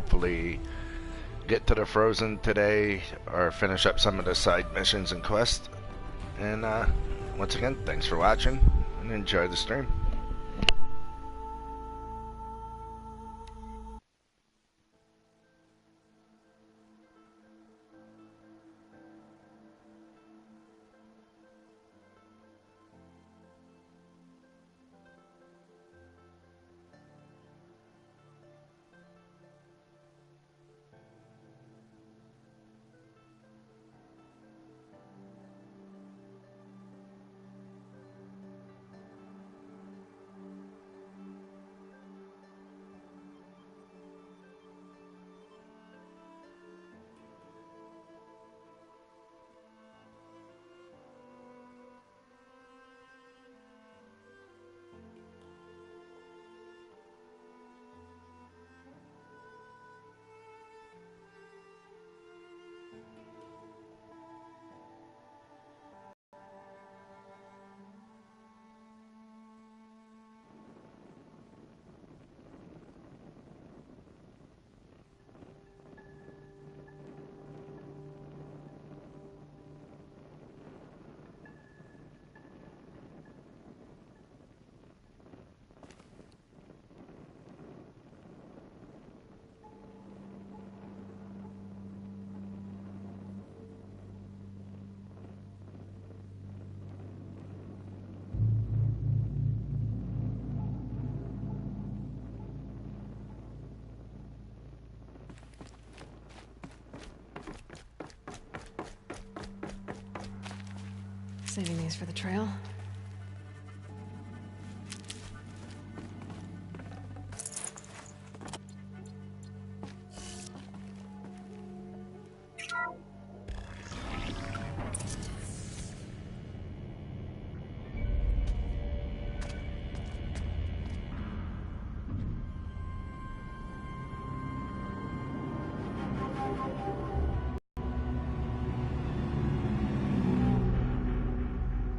hopefully get to the Frozen today or finish up some of the side missions and quests. And once again, thanks for watching and enjoy the stream. Saving these for the trail.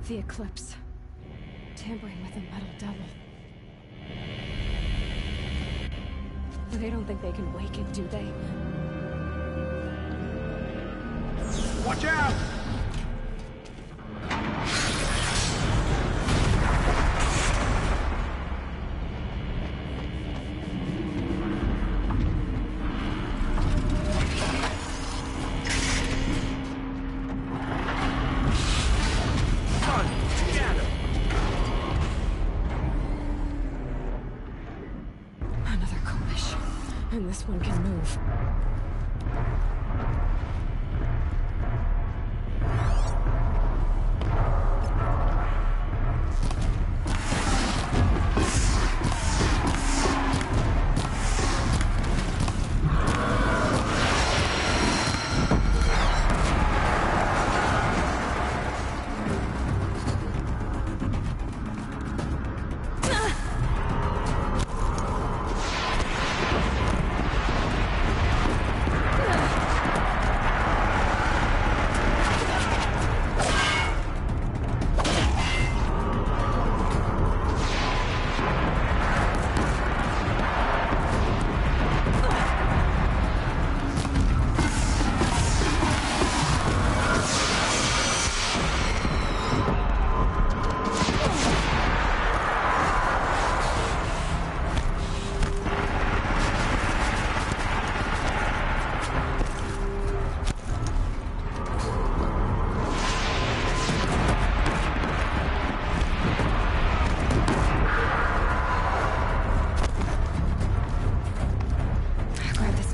The Eclipse. Tampering with the Metal Devil. They don't think they can wake it, do they? Watch out! And this one can move.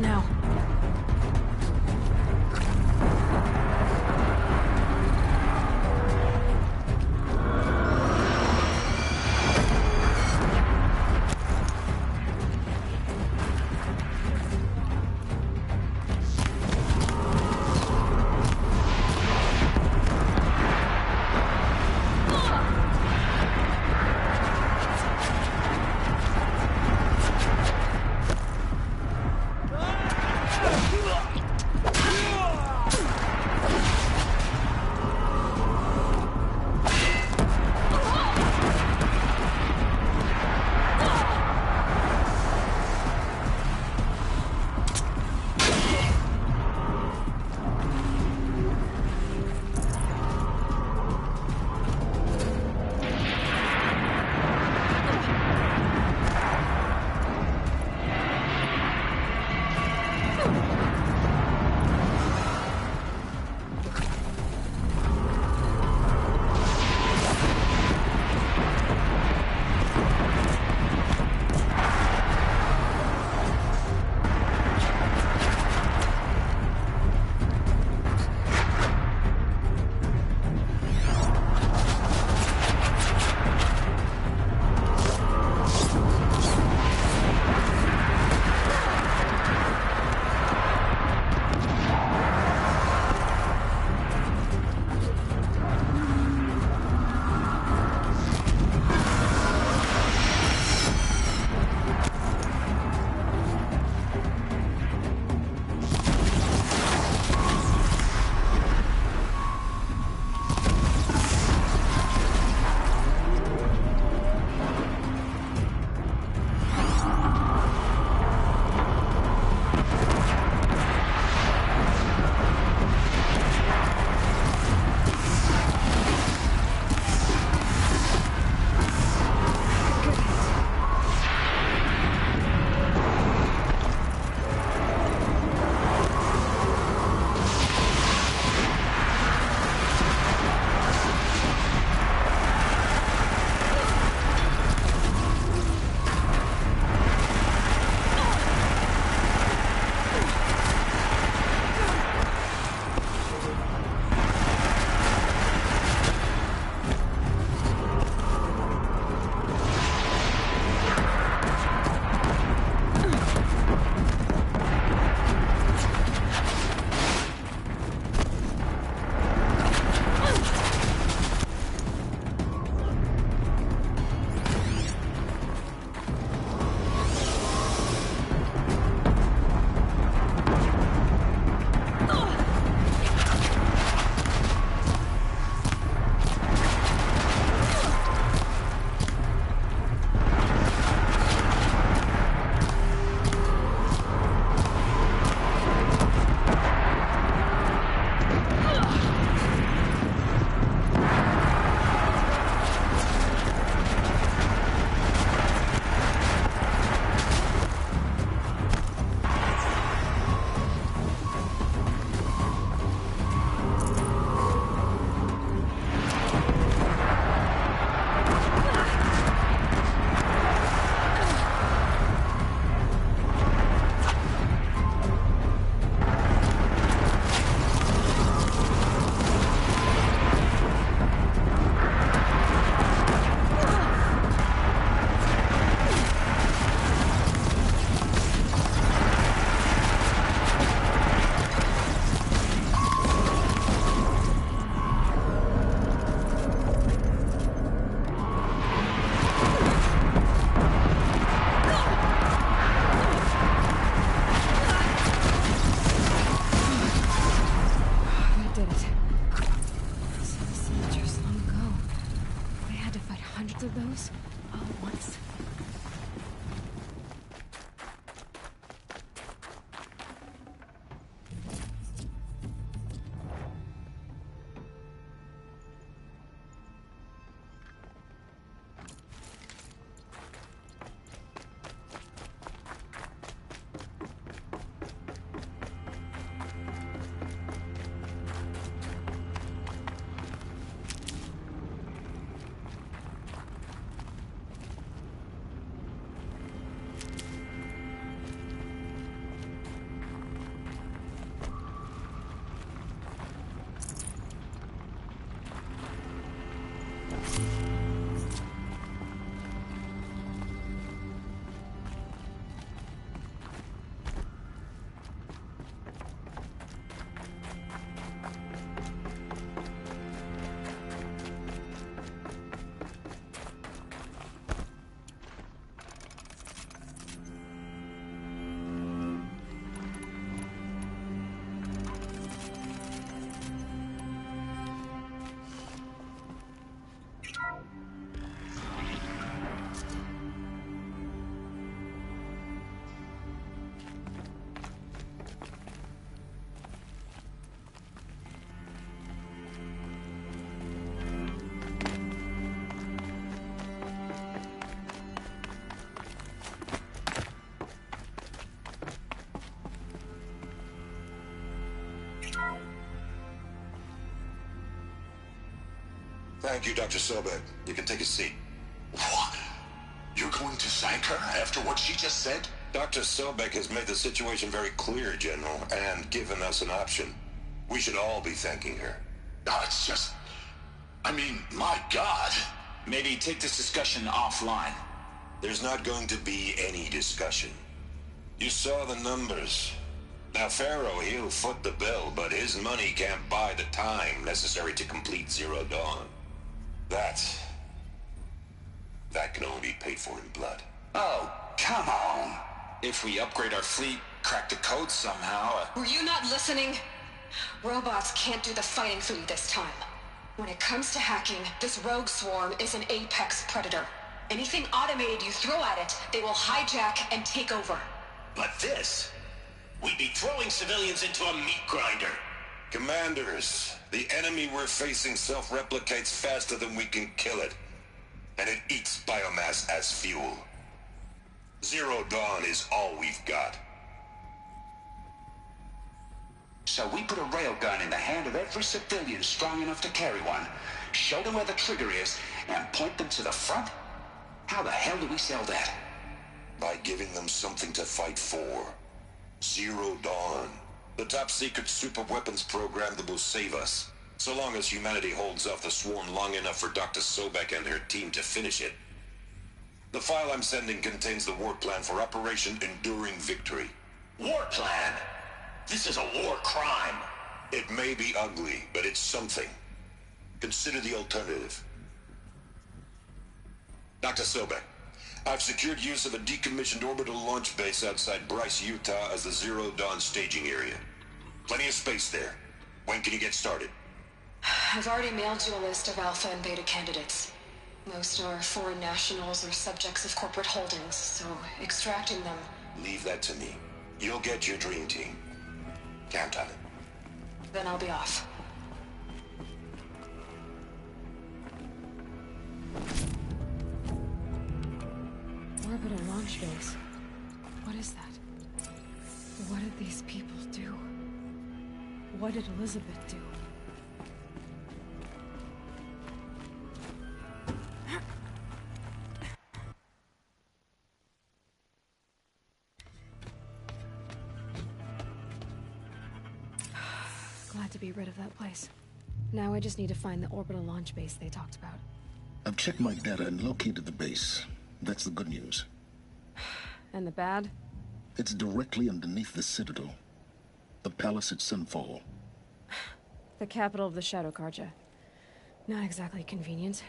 Now. Thank you, Dr. Sobek. You can take a seat. What? You're going to thank her after what she just said? Dr. Sobek has made the situation very clear, General, and given us an option. We should all be thanking her. No, it's just... I mean, my God. Maybe take this discussion offline. There's not going to be any discussion. You saw the numbers. Now, Pharaoh, he'll foot the bill, but his money can't buy the time necessary to complete Zero Dawn. That can only be paid for in blood. Oh, come on. If we upgrade our fleet, crack the code somehow... Were you not listening? Robots can't do the fighting for you this time. When it comes to hacking, this rogue swarm is an apex predator. Anything automated you throw at it, they will hijack and take over. But this... We'd be throwing civilians into a meat grinder. Commanders, the enemy we're facing self-replicates faster than we can kill it. And it eats biomass as fuel. Zero Dawn is all we've got. So we put a railgun in the hand of every civilian strong enough to carry one, show them where the trigger is, and point them to the front? How the hell do we sell that? By giving them something to fight for. Zero Dawn. The top-secret super-weapons program that will save us. So long as humanity holds off the swarm long enough for Dr. Sobek and her team to finish it. The file I'm sending contains the war plan for Operation Enduring Victory. War plan? This is a war crime. It may be ugly, but it's something. Consider the alternative. Dr. Sobek, I've secured use of a decommissioned orbital launch base outside Bryce, Utah as the Zero Dawn staging area. Plenty of space there. When can you get started? I've already mailed you a list of alpha and beta candidates. Most are foreign nationals or subjects of corporate holdings, so extracting them... Leave that to me. You'll get your dream team. Count on it. Then I'll be off. Orbital launch base. What is that? What did these people do? What did Elizabeth do? Glad to be rid of that place. Now I just need to find the orbital launch base they talked about. I've checked my data and located the base. That's the good news. And the bad? It's directly underneath the Citadel. The palace at Sunfall. The capital of the Shadow Carja. Not exactly convenient.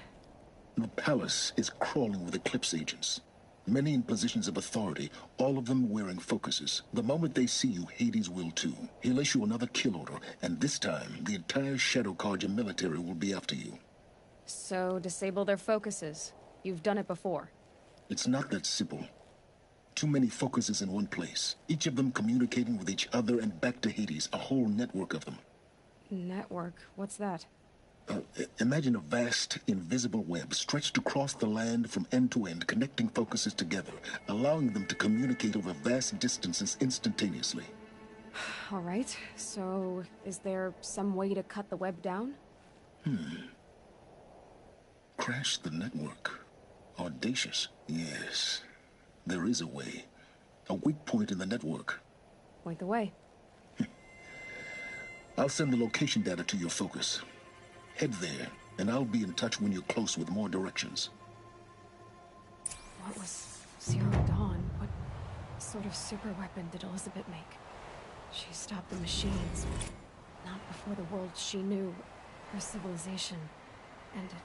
The palace is crawling with Eclipse agents. Many in positions of authority, all of them wearing focuses. The moment they see you, Hades will too. He'll issue another kill order, and this time, the entire Shadow Carja military will be after you. So, disable their focuses. You've done it before. It's not that simple. Too many focuses in one place, each of them communicating with each other and back to Hades, a whole network of them. Network? What's that? Imagine a vast, invisible web stretched across the land from end to end, connecting focuses together, allowing them to communicate over vast distances instantaneously. All right, so is there some way to cut the web down? Crash the network. Audacious. Yes, there is a way. A weak point in the network. Point the way. I'll send the location data to your focus. Head there, and I'll be in touch when you're close with more directions. What was Zero Dawn? What sort of super weapon did Elizabeth make? She stopped the machines, but not before the world she knew, her civilization, ended.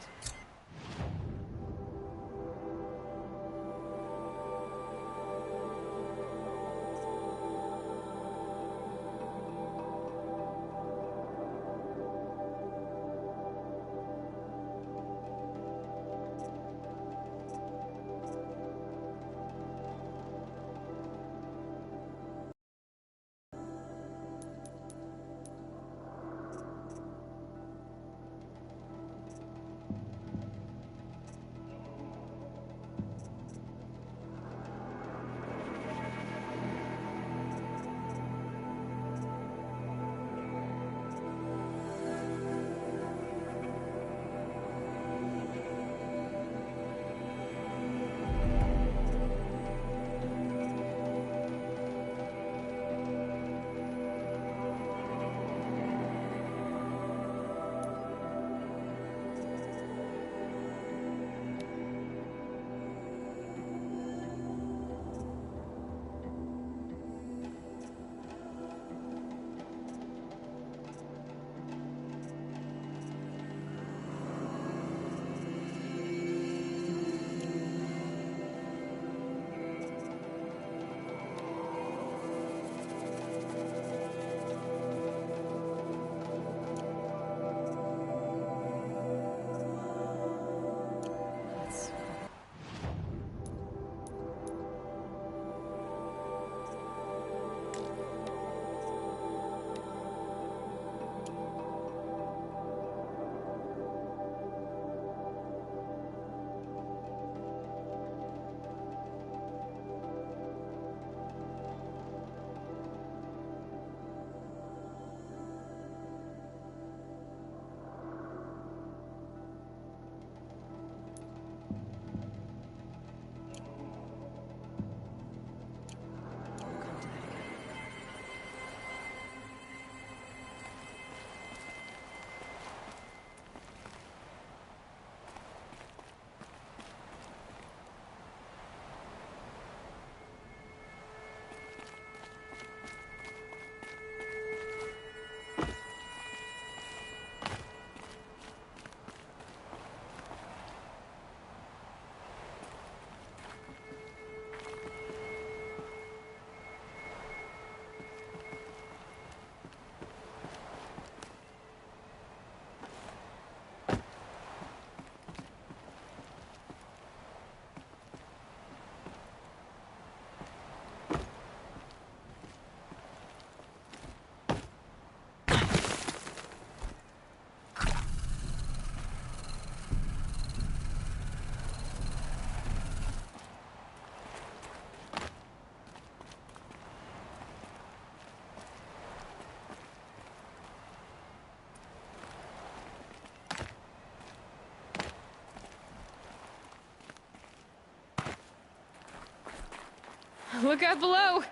Look out below!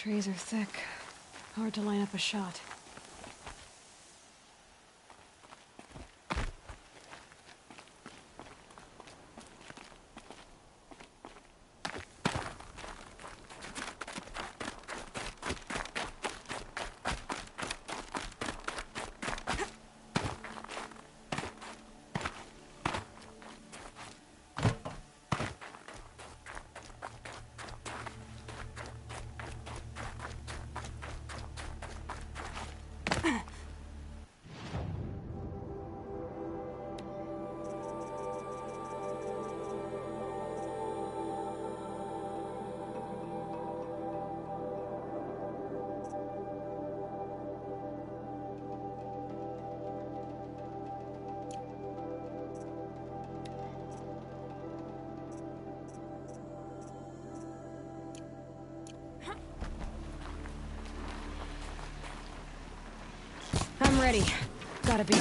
Trees are thick. Hard to line up a shot. I'm ready. Gotta be.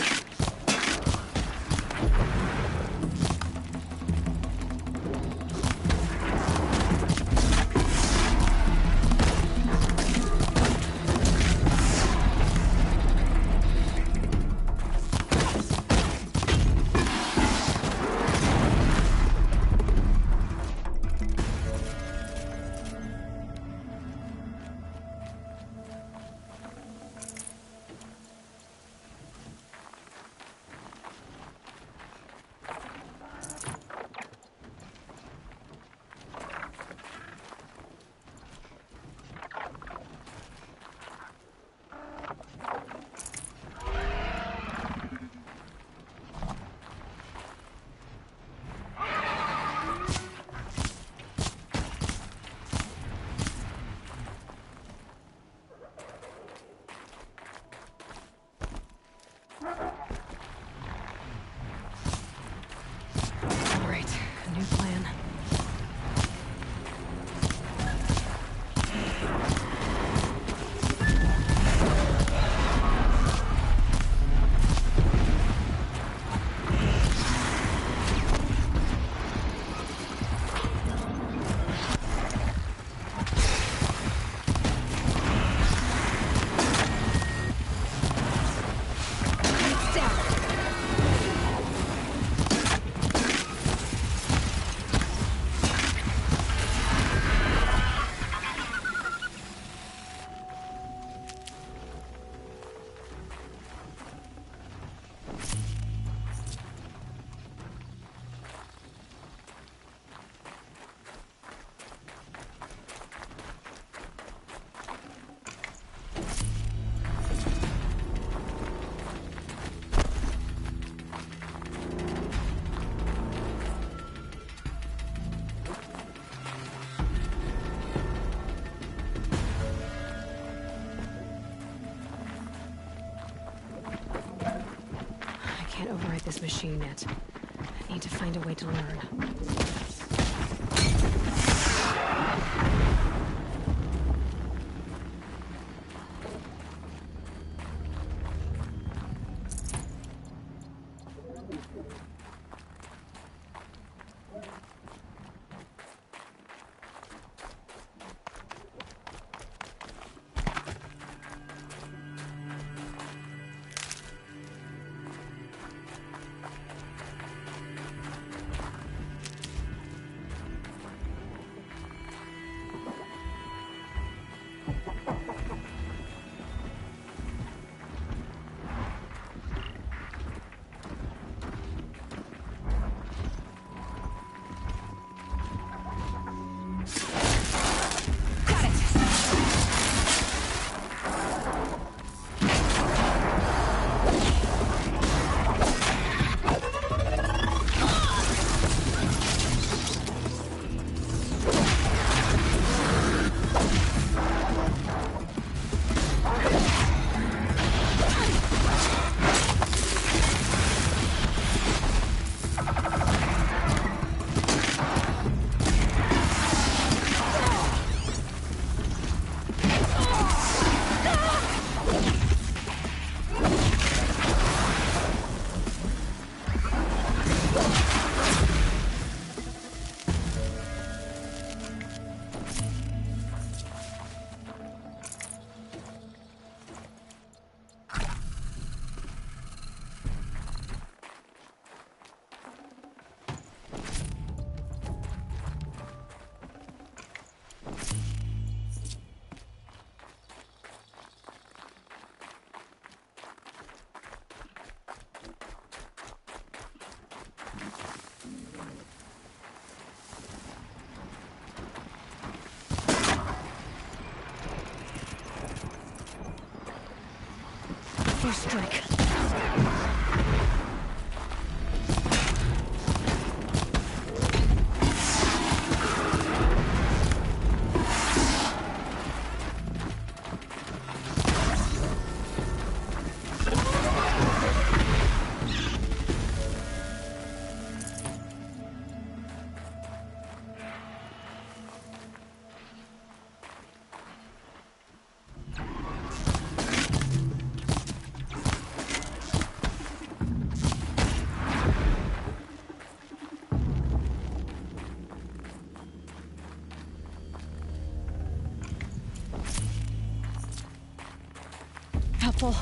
can't override this machine yet. I need to find a way to learn. First strike. Helpful.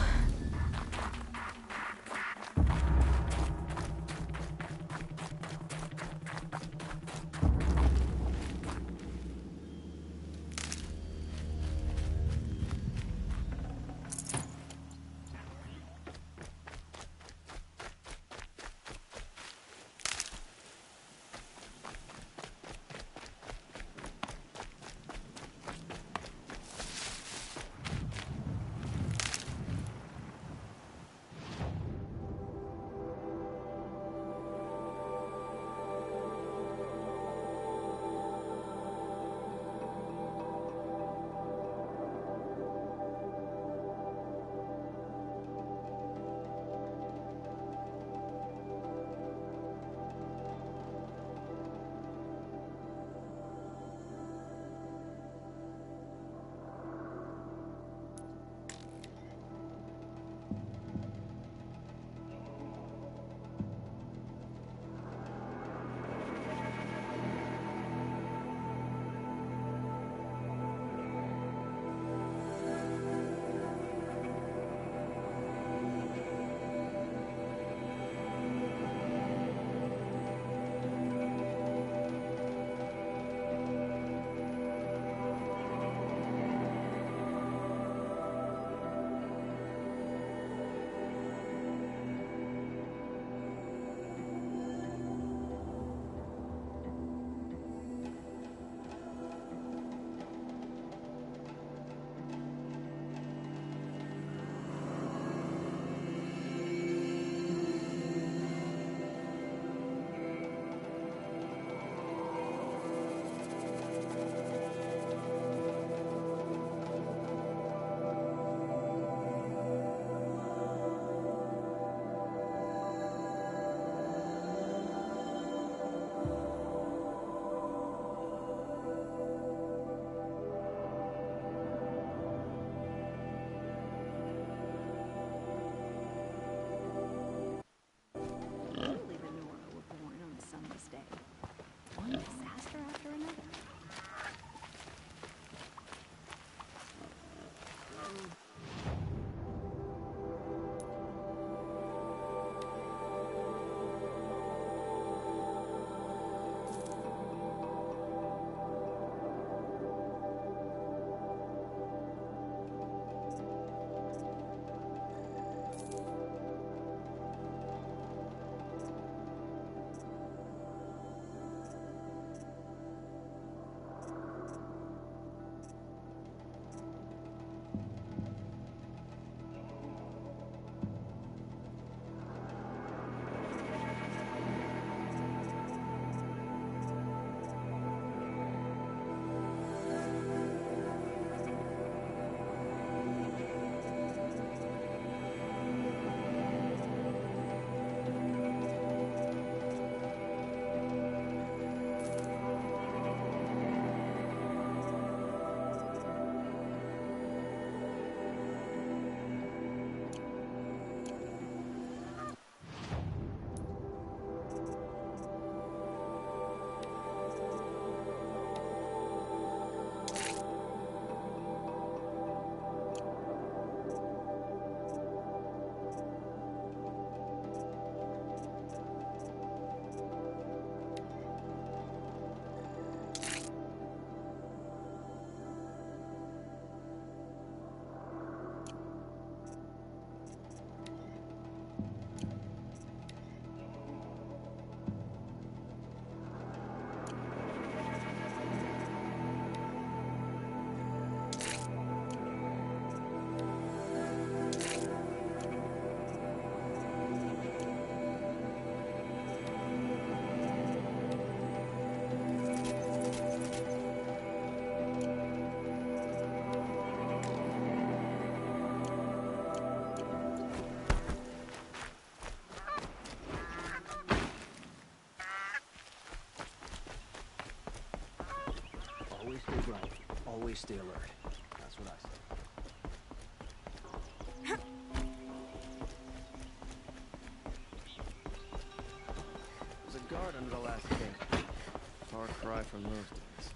stay alert. That's what I say. There's a guard under the last camp. Far cry from those days.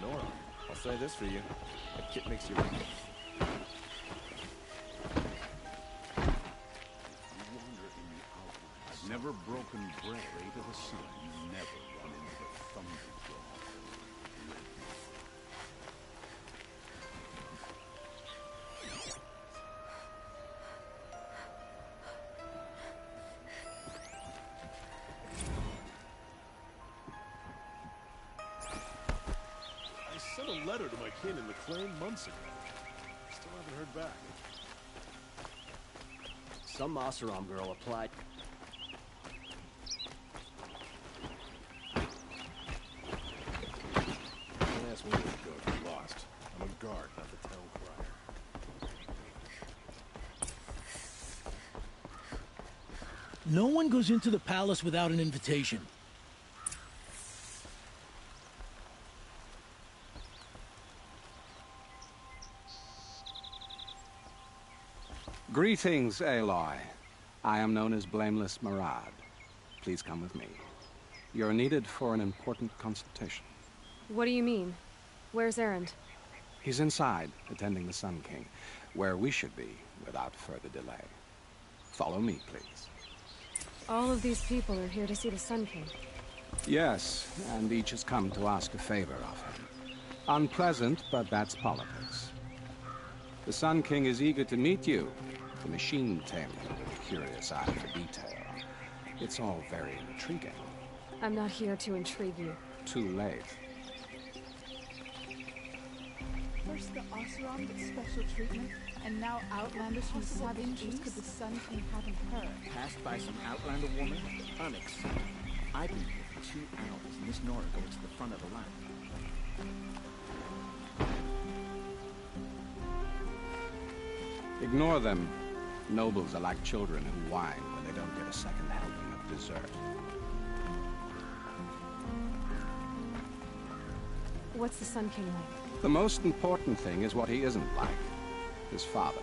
Nora, I'll say this for you. That kit makes you... I've never broken bread to the sun. Never run into the Thunderjaw. I sent a letter to my kin in McLean months ago. Still haven't heard back. Some Oseram girl applied... Don't ask me where to go if you're lost. I'm a guard, not the town crier. No one goes into the palace without an invitation. Greetings, Aloy. I am known as Blameless Marad. Please come with me. You're needed for an important consultation. What do you mean? Where's Erend? He's inside, attending the Sun King, where we should be without further delay. Follow me, please. All of these people are here to see the Sun King. Yes, and each has come to ask a favor of him. Unpleasant, but that's politics. The Sun King is eager to meet you. The machine tamer with a curious eye for detail. It's all very intriguing. I'm not here to intrigue you. Too late. First the Oseram get special treatment, and now Outlanders from the Savage East. Could the Sun King haven't heard? Passed by some Outlander woman? Unacceptable. I've been here for 2 hours, and this Nora goes to the front of the line. Ignore them. Nobles are like children who whine when they don't get a second helping of dessert. What's the Sun King like? The most important thing is what he isn't like. His father.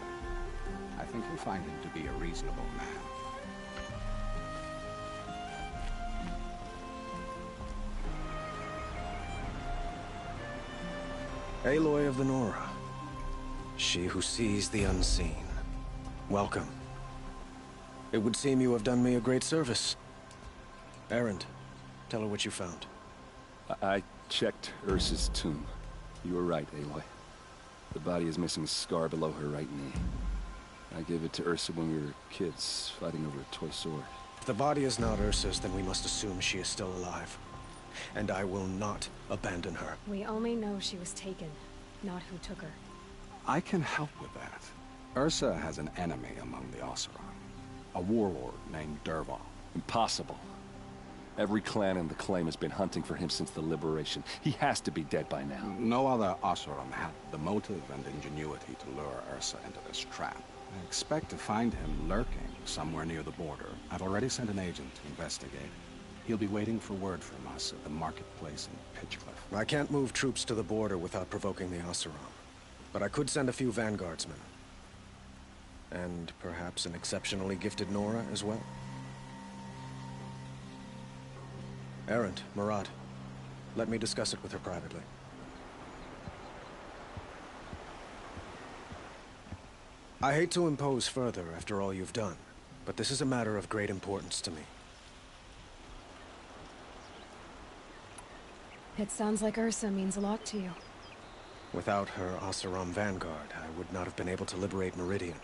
I think you'll find him to be a reasonable man. Aloy of the Nora. She who sees the unseen. Welcome. It would seem you have done me a great service. Erend, tell her what you found. I checked Ursa's tomb. You were right, Aloy. The body is missing a scar below her right knee. I gave it to Ursa when we were kids, fighting over a toy sword. If the body is not Ursa's, then we must assume she is still alive. And I will not abandon her. We only know she was taken, not who took her. I can help with that. Ursa has an enemy among the Oseram. A warlord named Dervahl. Impossible. Every clan in the Claim has been hunting for him since the liberation. He has to be dead by now. No other Oseram had the motive and ingenuity to lure Ursa into this trap. I expect to find him lurking somewhere near the border. I've already sent an agent to investigate. He'll be waiting for word from us at the marketplace in Pitchcliff. I can't move troops to the border without provoking the Oseram. But I could send a few vanguardsmen. And perhaps an exceptionally gifted Nora as well. Erend, Marad, let me discuss it with her privately. I hate to impose further after all you've done, but this is a matter of great importance to me. It sounds like Ursa means a lot to you. Without her Oseram vanguard, I would not have been able to liberate Meridian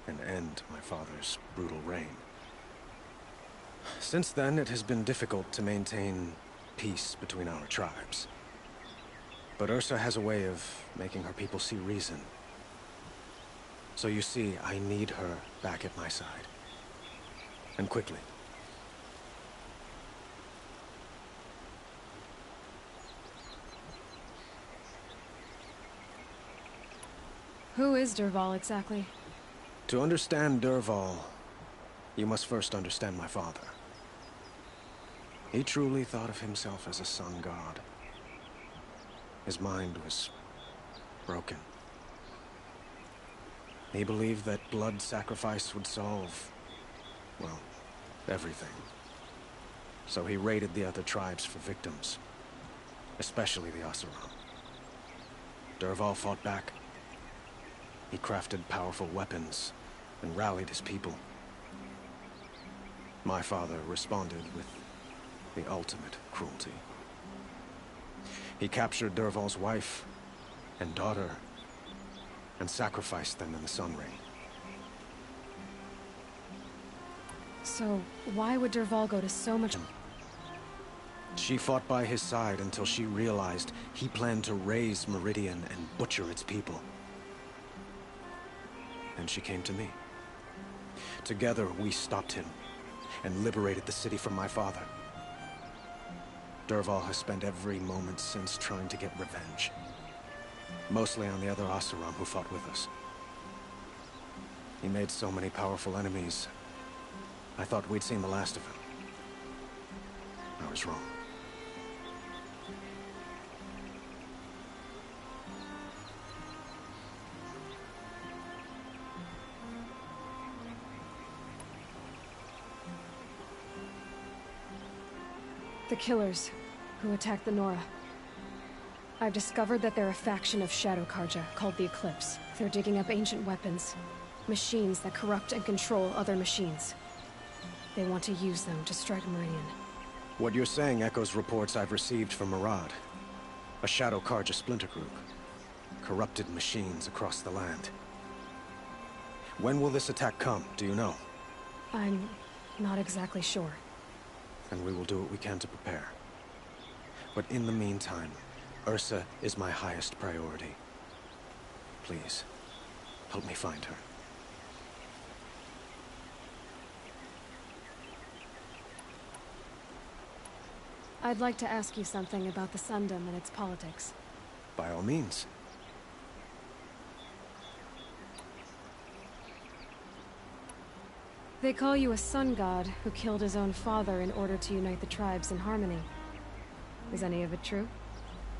and end my father's brutal reign. Since then, it has been difficult to maintain peace between our tribes. But Ursa has a way of making her people see reason. So you see, I need her back at my side. And quickly. Who is Dervahl exactly? To understand Dervahl, You must first understand my father. He truly thought of himself as a sun god. His mind was broken. He believed that blood sacrifice would solve, well, everything. So he raided the other tribes for victims, especially the Oseram. Dervahl fought back. He crafted powerful weapons and rallied his people. My father responded with the ultimate cruelty. He captured Dervahl's wife and daughter and sacrificed them in the Sun Ring. So, why would Dervahl go to so much... She fought by his side until she realized he planned to raise Meridian and butcher its people. And she came to me. Together, we stopped him and liberated the city from my father. Dervahl has spent every moment since trying to get revenge. Mostly on the other Oseram who fought with us. He made so many powerful enemies. I thought we'd seen the last of him. I was wrong. The killers who attacked the Nora. I've discovered that they're a faction of Shadow Carja called the Eclipse. They're digging up ancient weapons. Machines that corrupt and control other machines. They want to use them to strike Meridian. What you're saying echoes reports I've received from Murad. A Shadow Carja splinter group. Corrupted machines across the land. When will this attack come, do you know? I'm not exactly sure. And we will do what we can to prepare. But in the meantime, Ursa is my highest priority. Please, help me find her. I'd like to ask you something about the Sundom and its politics. By all means. They call you a sun god who killed his own father in order to unite the tribes in harmony. Is any of it true?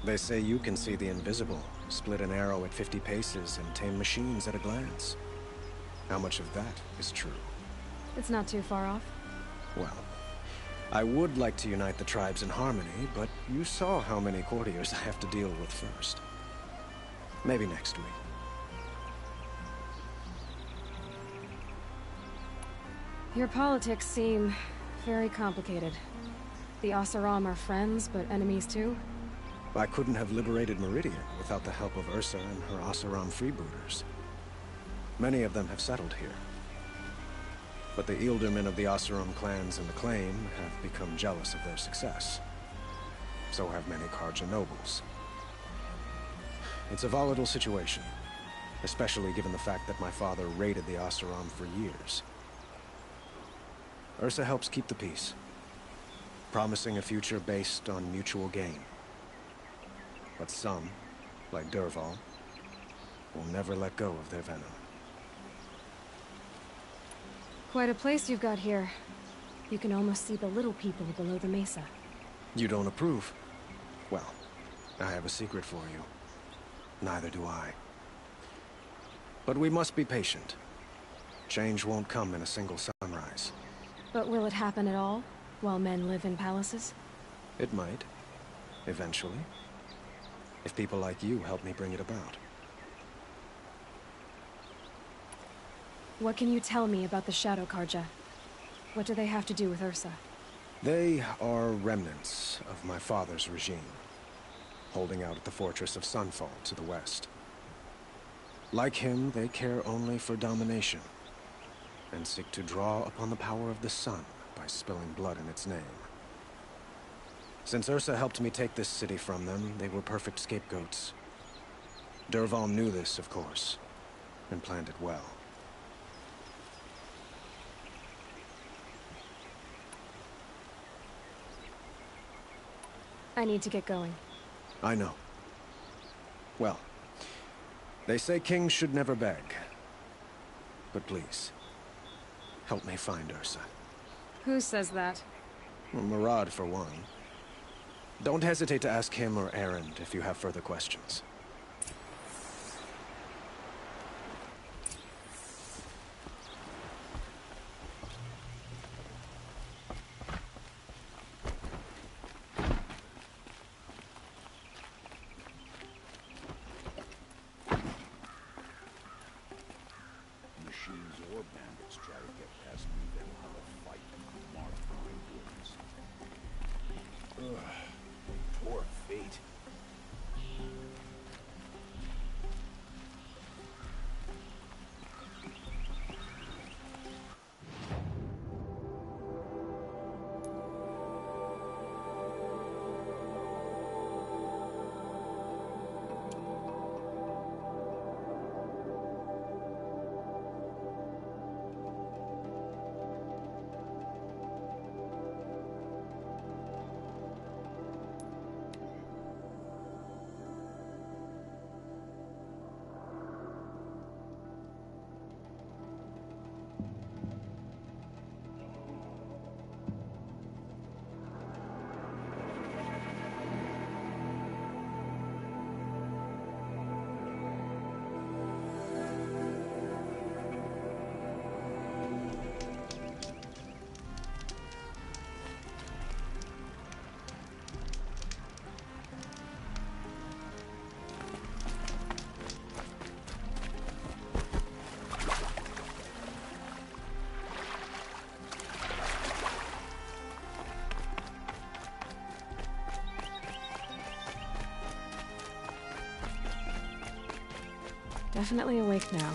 They say you can see the invisible, split an arrow at 50 paces, and tame machines at a glance. How much of that is true? It's not too far off. Well, I would like to unite the tribes in harmony, but you saw how many courtiers I have to deal with first. Maybe next week. Your politics seem very complicated. The Oseram are friends, but enemies too? I couldn't have liberated Meridian without the help of Ursa and her Oseram freebooters. Many of them have settled here. But the Ealdormen of the Oseram clans in the Claim have become jealous of their success. So have many Carja nobles. It's a volatile situation, especially given the fact that my father raided the Oseram for years. Ursa helps keep the peace, promising a future based on mutual gain. But some, like Dervahl, will never let go of their venom. Quite a place you've got here. You can almost see the little people below the mesa. You don't approve? Well, I have a secret for you. Neither do I. But we must be patient. Change won't come in a single sunrise. But will it happen at all, while men live in palaces? It might. Eventually. If people like you help me bring it about. What can you tell me about the Shadow Carja? What do they have to do with Ursa? They are remnants of my father's regime, holding out at the fortress of Sunfall to the west. Like him, they care only for domination, and seek to draw upon the power of the sun by spilling blood in its name. Since Ursa helped me take this city from them, they were perfect scapegoats. Dervahl knew this, of course, and planned it well. I need to get going. I know. Well, they say kings should never beg. But please, help me find Ursa. Who says that? Well, Murad, for one. Don't hesitate to ask him or Erend if you have further questions. Machines or bandits try to get past me, they will have a fight marked my woods. Ugh, poor fate. Definitely awake now.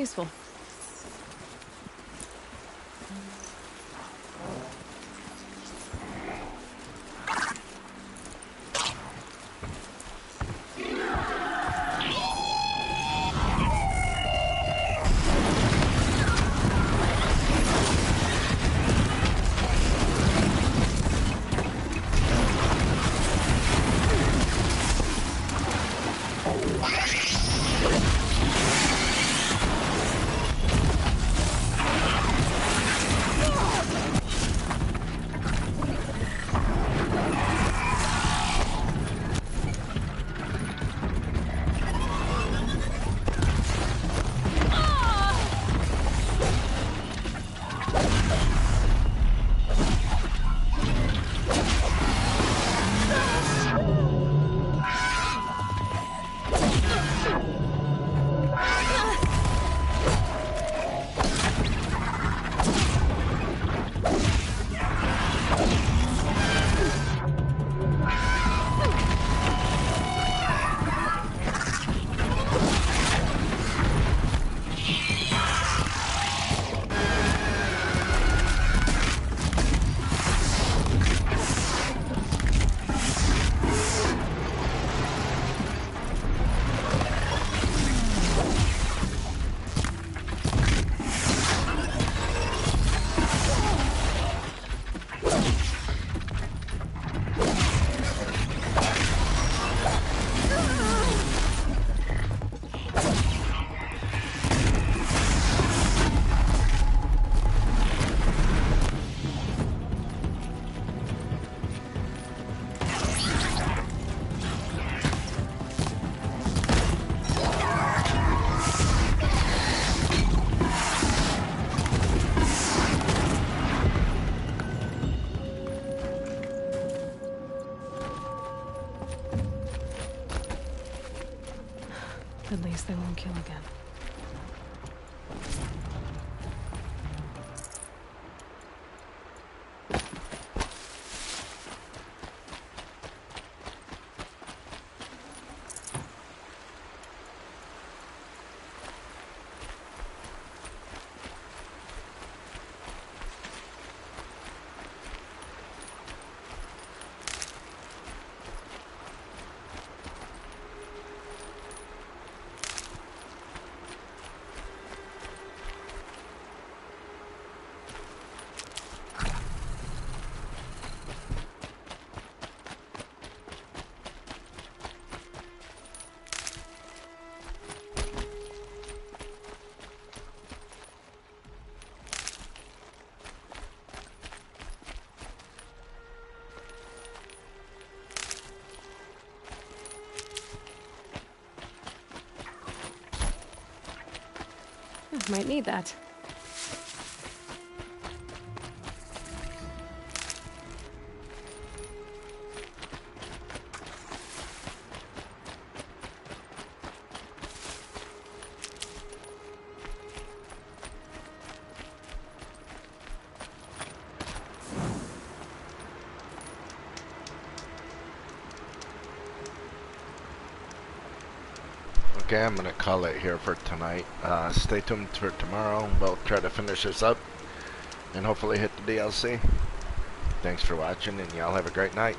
useful. At least they won't kill again. Might need that. Okay, I'm gonna call it here for tonight. Stay tuned for tomorrow. We'll try to finish this up and hopefully hit the DLC. Thanks for watching, and y'all have a great night.